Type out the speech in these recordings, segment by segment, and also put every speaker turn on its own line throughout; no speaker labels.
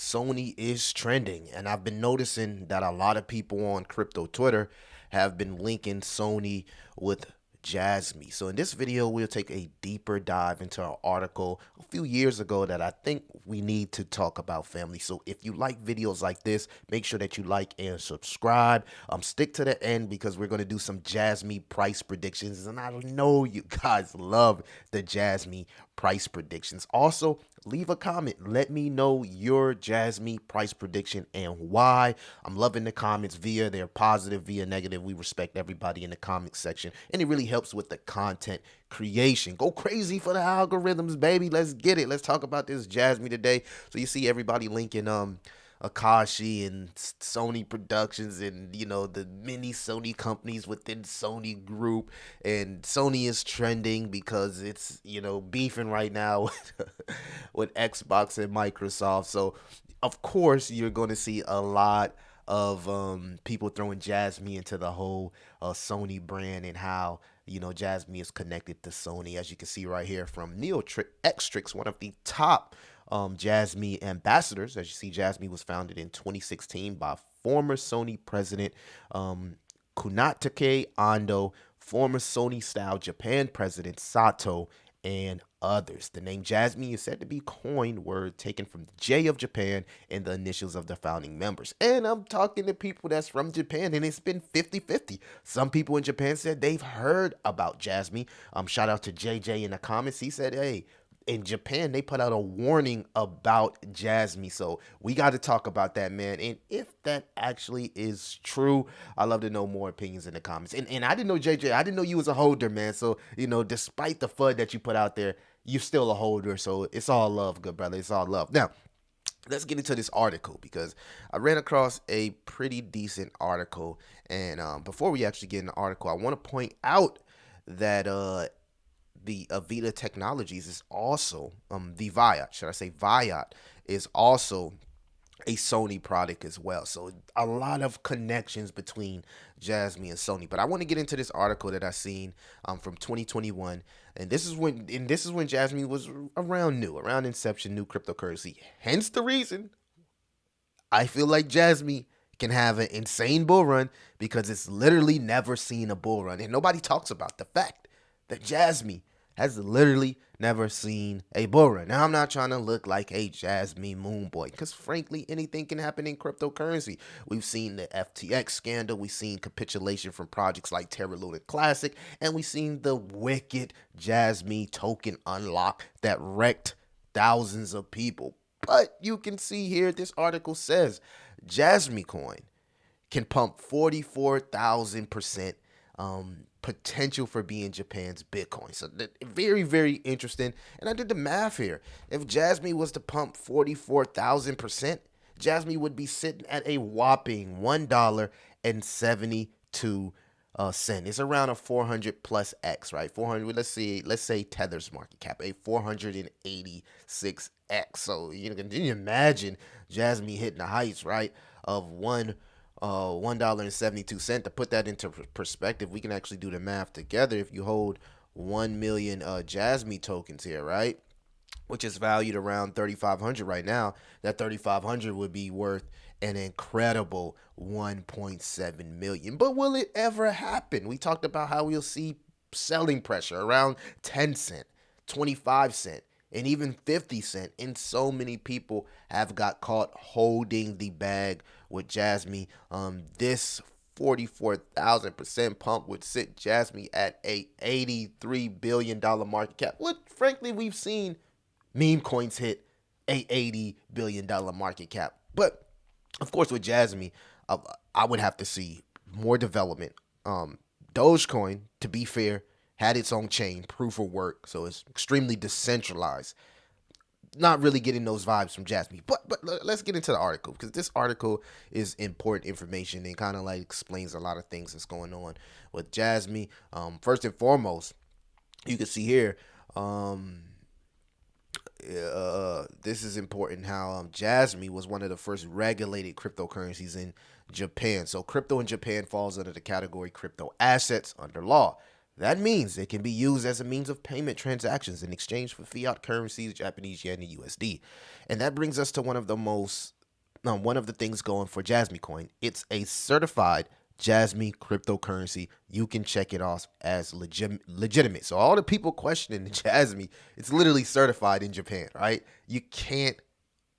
Sony is trending, and I've been noticing that a lot of people on crypto Twitter have been linking Sony with Jasmy. So in this video, we'll take a deeper dive into an article a few years ago that I think we need to talk about, family. So if you like videos like this, make sure that you like and subscribe. Stick to the end because we're going to do some Jasmy price predictions, and I know you guys love the Jasmy price predictions. Also, leave a comment. Let me know your Jasmy price prediction and why. I'm loving the comments, via they're positive, via negative. We respect everybody in the comment section, and it really helps with the content creation. Go crazy for the algorithms, baby. Let's get it. Let's talk about this Jasmy today. So you see everybody linking Akashi and Sony Productions and the many Sony companies within Sony Group, and Sony is trending because it's beefing right now with Xbox and Microsoft. So of course you're going to see a lot of people throwing Jasmy into the whole Sony brand and how Jasmy is connected to Sony, as you can see right here from Neil Xtrix, one of the top Jasmy ambassadors. As you see, Jasmy was founded in 2016 by former Sony president Kunatake Ando, former Sony Style Japan president Sato, and others. The name Jasmy is said to be coined word taken from the J of Japan and the initials of the founding members. And I'm talking to people that's from Japan, and it's been 50-50. Some people in Japan said they've heard about Jasmy. Shout out to JJ in the comments. He said, hey, in Japan, they put out a warning about Jasmy. So we got to talk about that, man. And if that actually is true, I'd love to know more opinions in the comments. And I didn't know, JJ, I didn't know you was a holder, man. So, despite the FUD that you put out there, you're still a holder. So it's all love, good brother. It's all love. Now, let's get into this article because I ran across a pretty decent article. And before we actually get in the article, I want to point out that the Avita Technologies is also the Viot, should I say Viot, is also a Sony product as well. So a lot of connections between Jasmy and Sony. But I want to get into this article that I seen from 2021, and this is when Jasmy was around inception, new cryptocurrency. Hence the reason I feel like Jasmy can have an insane bull run, because it's literally never seen a bull run, and nobody talks about the fact that Jasmy has literally never seen a bull run. Now, I'm not trying to look like a Jasmy moon boy, because frankly, anything can happen in cryptocurrency. We've seen the FTX scandal, we've seen capitulation from projects like Terra Luna Classic, and we've seen the wicked Jasmy token unlock that wrecked thousands of people. But you can see here, this article says Jasmy Coin can pump 44,000% potential for being Japan's Bitcoin. So very, very interesting. And I did the math here. If Jasmy was to pump 44,000%, Jasmy would be sitting at a whopping $1.72. It's around a 400 plus X, right? 400. Let's say Tether's market cap, a 486X. So can you imagine Jasmy hitting the heights, right, of $1.72. To put that into perspective, we can actually do the math together. If you hold 1 million Jasmy tokens here, right, which is valued around 3,500 right now, that 3,500 would be worth an incredible 1.7 million. But will it ever happen? We talked about how we'll see selling pressure around 10 cent, 25 cent, and even 50 cent. And so many people have got caught holding the bag with Jasmy. This 44,000% pump would sit Jasmy at a $83 billion market cap. What, frankly, we've seen meme coins hit a $80 billion market cap. But of course, with Jasmy, I would have to see more development. Dogecoin, to be fair, had its own chain, proof of work, so it's extremely decentralized. Not really getting those vibes from Jasmy. But let's get into the article, because this article is important information and kind of like explains a lot of things that's going on with Jasmy. First and foremost, you can see here, this is important, how Jasmy was one of the first regulated cryptocurrencies in Japan. So crypto in Japan falls under the category crypto assets under law. That means it can be used as a means of payment transactions in exchange for fiat currencies, Japanese yen and USD. And that brings us to one of the most one of the things going for Jasmy Coin, it's a certified Jasmy cryptocurrency. You can check it off as legitimate. So all the people questioning the Jasmy, it's literally certified in Japan, right? You can't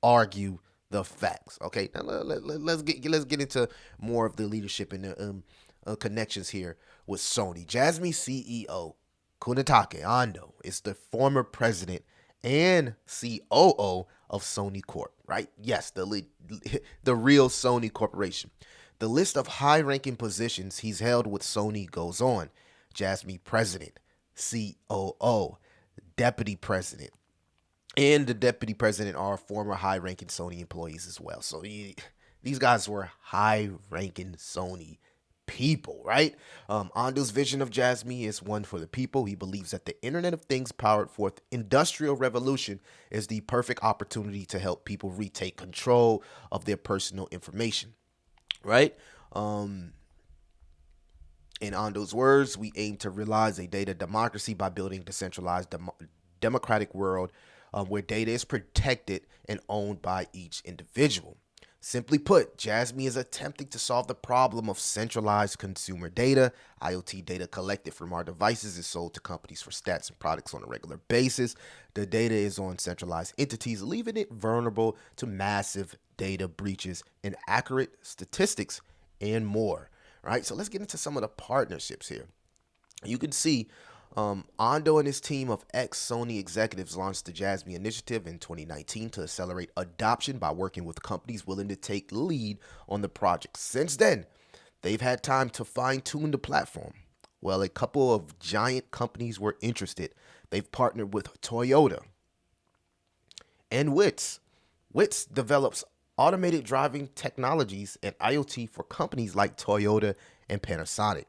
argue the facts. Okay, now let's get into more of the leadership and the connections here with Sony. Jasmy CEO Kunitake Ando is the former president and COO of Sony Corp. Right? Yes, the real Sony Corporation. The list of high-ranking positions he's held with Sony goes on. Jasmy president, COO, deputy president, and the deputy president are former high-ranking Sony employees as well. So these guys were high-ranking Sony people, right? Ando's vision of Jasmy is one for the people. He believes that the Internet of Things powered forth industrial revolution is the perfect opportunity to help people retake control of their personal information, right? Um, in Ando's words, we aim to realize a data democracy by building a decentralized democratic world where data is protected and owned by each individual. Simply put, Jasmy is attempting to solve the problem of centralized consumer data. IoT data collected from our devices is sold to companies for stats and products on a regular basis. The data is on centralized entities, leaving it vulnerable to massive data breaches, inaccurate statistics, and more. Right? So let's get into some of the partnerships here. You can see Ando and his team of ex Sony executives launched the Jasmy initiative in 2019 to accelerate adoption by working with companies willing to take lead on the project. Since then, they've had time to fine tune the platform. Well, a couple of giant companies were interested. They've partnered with Toyota and Wits. Wits develops automated driving technologies and IoT for companies like Toyota and Panasonic.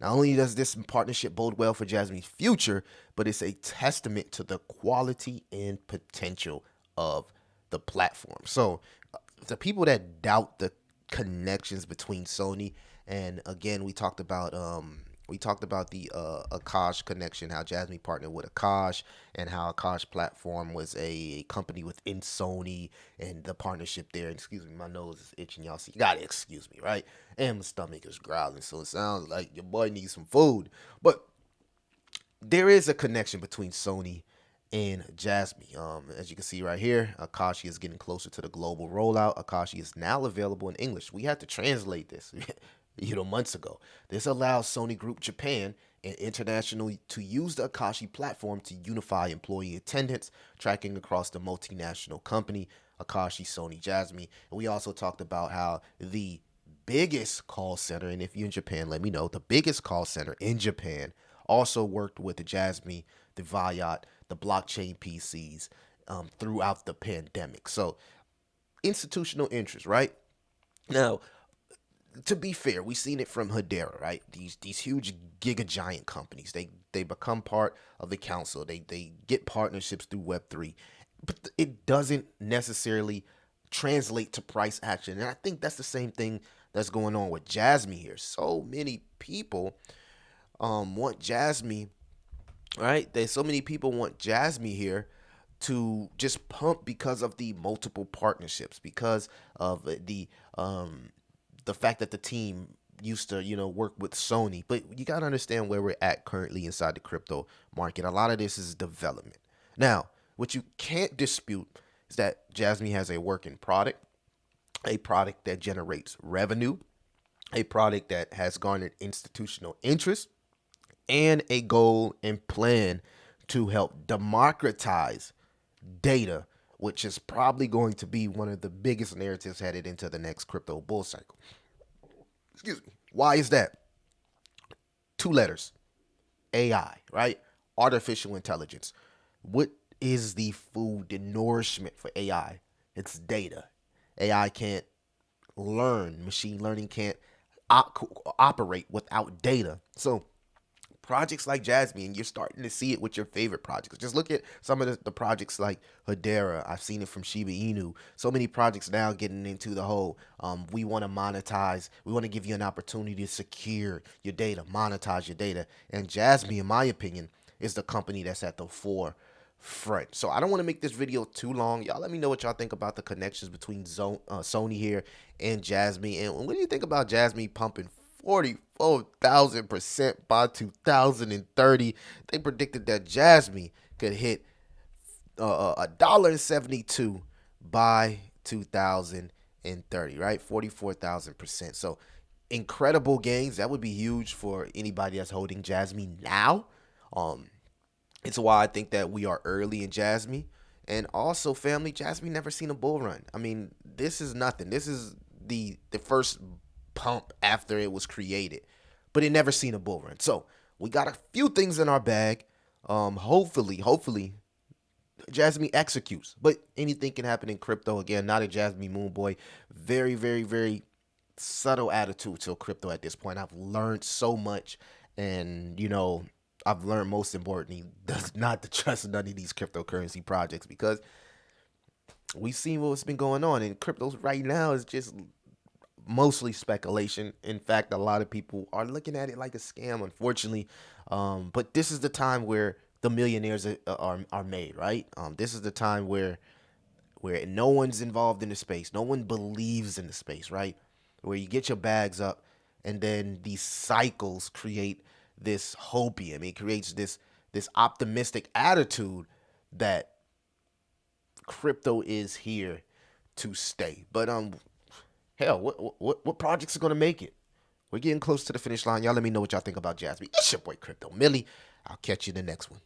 Not only does this partnership bode well for Jasmy's future, but it's a testament to the quality and potential of the platform. So, the people that doubt the connections between Sony and again, we talked about the Akash connection, how Jasmy partnered with Akash, and how Akash platform was a company within Sony, and the partnership there. And excuse me, my nose is itching, y'all. So you gotta excuse me, right? And my stomach is growling, so it sounds like your boy needs some food. But there is a connection between Sony and Jasmy. As you can see right here, Akashi is getting closer to the global rollout. Akashi is now available in English. We had to translate this, months ago. This allows Sony Group Japan and International to use the Akashi platform to unify employee attendance, tracking across the multinational company, Akashi, Sony, Jasmy. And we also talked about how the biggest call center, and if you're in Japan, let me know, the biggest call center in Japan also worked with the Jasmy, the Viat, the blockchain PCs throughout the pandemic. So institutional interest, right? Now, to be fair, we've seen it from Hedera, right? These huge giga giant companies. They become part of the council. They get partnerships through Web3, but it doesn't necessarily translate to price action. And I think that's the same thing that's going on with Jasmy here. So many people want Jasmy, right? There's so many people want Jasmy here to just pump because of the multiple partnerships, because of the fact that the team used to, work with Sony. But you got to understand where we're at currently inside the crypto market. A lot of this is development. Now, what you can't dispute is that Jasmy has a working product, a product that generates revenue, a product that has garnered institutional interest, and a goal and plan to help democratize data, which is probably going to be one of the biggest narratives headed into the next crypto bull cycle. Excuse me. Why is that? Two letters: AI, right? Artificial intelligence. What is the food, the nourishment for AI? It's data. AI can't learn, machine learning can't operate without data. So projects like Jasmy, and you're starting to see it with your favorite projects. Just look at some of the projects like Hedera. I've seen it from Shiba Inu. So many projects now getting into the whole, we want to monetize. We want to give you an opportunity to secure your data, monetize your data. And Jasmy, in my opinion, is the company that's at the front. So I don't want to make this video too long. Y'all let me know what y'all think about the connections between Sony here and Jasmy. And what do you think about Jasmy pumping 44,000% by 2030? They predicted that Jasmy could hit $1.72 by 2030, right? 44,000%. So incredible gains. That would be huge for anybody that's holding Jasmy now. Um, it's why I think that we are early in Jasmy. And also, family, Jasmy never seen a bull run. I mean, this is nothing. This is the first pump after it was created, but it never seen a bull run. So we got a few things in our bag. Hopefully, Jasmy executes. But anything can happen in crypto. Again, not a Jasmy Moon Boy. Very, very, very subtle attitude to crypto at this point. I've learned so much, and I've learned most importantly not to trust none of these cryptocurrency projects because we've seen what's been going on, and cryptos right now is just mostly speculation. In fact, a lot of people are looking at it like a scam, unfortunately. But this is the time where the millionaires are made, right? This is the time where no one's involved in the space, no one believes in the space, right? Where you get your bags up, and then these cycles create this hopium. It creates this optimistic attitude that crypto is here to stay. But hell, what projects are gonna make it? We're getting close to the finish line. Y'all let me know what y'all think about Jasmy. It's your boy Crypto Millie. I'll catch you in the next one.